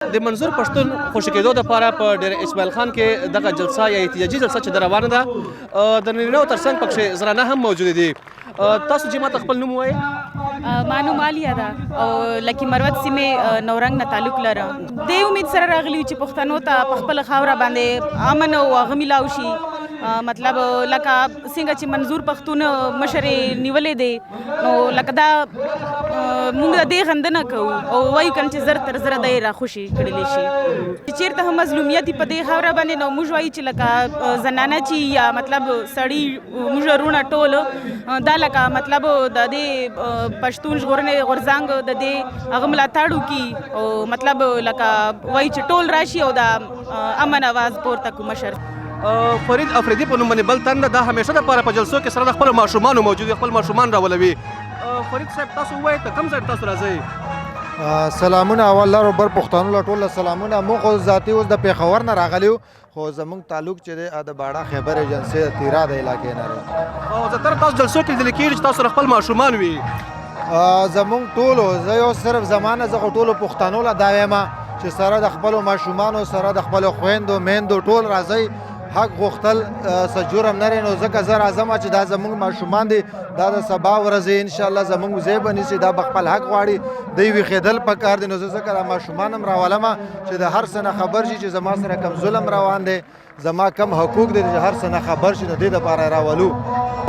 د منظور پښتون خوشي کېدو دپاره په ډېر اسماعیل خان کې دغه جلسه یا احتجاجي جلسه چې روانه ده د نارینهو تر څنګ پکښې زنانه هم موجودې دي. تاسو چې ماته خپل نوم ووایئ. ما نوم عالیه ده او لکي مروت سیمې نورنګ نه تعلق لرم. دې امید سره راغلي چې پښتنو ته په خپله خاوره باندې امن او هغه میلاو شي. مطلب لکه څنګه چې منظور پښتون مشر یې نیولی دی نو لکه دا موږ د دې غندنه کوو او وایو که نه چې زر تر زره دی راخوشي کړلی شي. چې چېرته هم مظلومیت وي په دې خاوره باندې نو موږ وایو چې لکه زنانه چې یا مطلب سړي موږ وروڼه ټول دا لکه مطلب د دې پښتون ژغورنې غورځنګ د دې هغه ملاتړ وکړي او مطلب لکه وایي چې ټول راشي او د امن اواز پورته کړو مشر. فرید افریدي په نوم باندې بل تن دا همیشه دپاره په جلسو کې سره د خپلو ماشومانو موجود وي، خپل ماشومان راولوي. فرید صاحب تاسو ووایئ ته کوم ځای تاسو راځئ؟ سلامونه اول لارو بر پښتانو له ټوله سلامونه. موږ خو ذاتي اوس د پېښور نه راغلي یو خو زموږ تعلق چې دی د باړه خیبر ایجنسۍ د تیرا د علاقې نه دی. او زیاتره تاسو جلسو کې لیدل کېږي چې تاسو سره خپل ماشومان وي. زموږ ټولو زه یو صرف زمانه زه خو ټولو پښتنو له دا وایم چې سره د خپلو ماشومانو سره د خپلو خویندو میندو ټول راځئ. حق غوښتل څه جرم نه دی نو ځکه زه راځم چې دا زموږ ماشومان دي دا د سبا ورځې انشاءالله زموږ ځای به نیسي دا به خپل حق غواړي دوی ویښېدل پکار دي. نو زه ځکه دا ماشومان هم راولمه چې د هر څه نه خبر شي چې زما سره کم ظلم روان دی زما کم حقوق دي چې هر څه نه خبر شي نو دې دپاره راولو.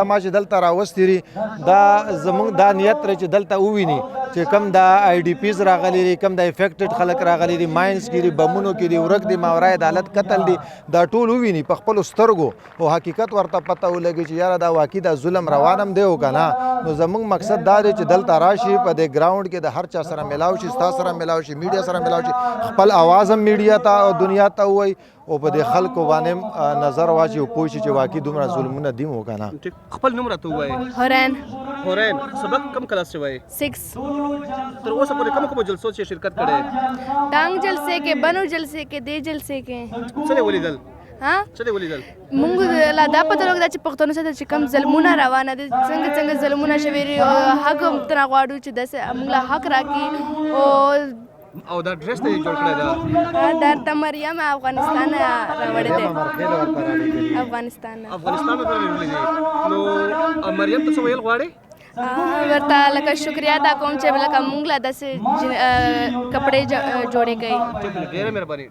ما چې دلته راوستي دي دا زموږ دا نیت دی چې دلته وویني چې کم دا آی ډي پیز راغلي دي کم دا افیکټډ خلک راغلي دي ماینز کې دي بمونو کې دي ورک دي ماورای عدالت قتل دي دا ټول وویني په خپلو سترګو او حقیقت ورته پته ولګي چې یاره دا واقعي دا ظلم روان هم دی او که نه. نو زموږ مقصد دا دی چې دلته راشي په دې ګراونډ کې د هر چا سره میلاو شي ستا سره میلاو شي میډیا سره میلاو شي خپل اواز هم میډیا ته او دنیا ته ووایي او په دې خلکو باندې نظر واچي او پوه شي چې واقعي دومره ظلمونه دي او که نه. خپل نوم راته ووایئ. هورین سبق کم کلاس کې وایي؟ 6. تر اوسه پورې کومو جلسو چې شرکت کړی؟ ټانګ جلسې کې بنو جلسې کې دې جلسې کې. څه دې ولیدل؟ څه دې ولیدل؟ موږ لا دا پته لګېده چې پښتنو سره چې کوم ظلمونه روانه دي څنګه ظلمونه شوي دي حق هم ترې غواړو چې داسې موږ له حق راکړي. او دا ډریس ته یې جوړ کړی ده؟ دا ته مریم افغانستان راوړی دی. افغانستان نه راوړلی دی. نو مریم ته څه ویل غواړې؟ ورته لکه شکریه ادا کوم چې لکه موږ له داسې کپړې جوړې کړي. ډېره مهرباني.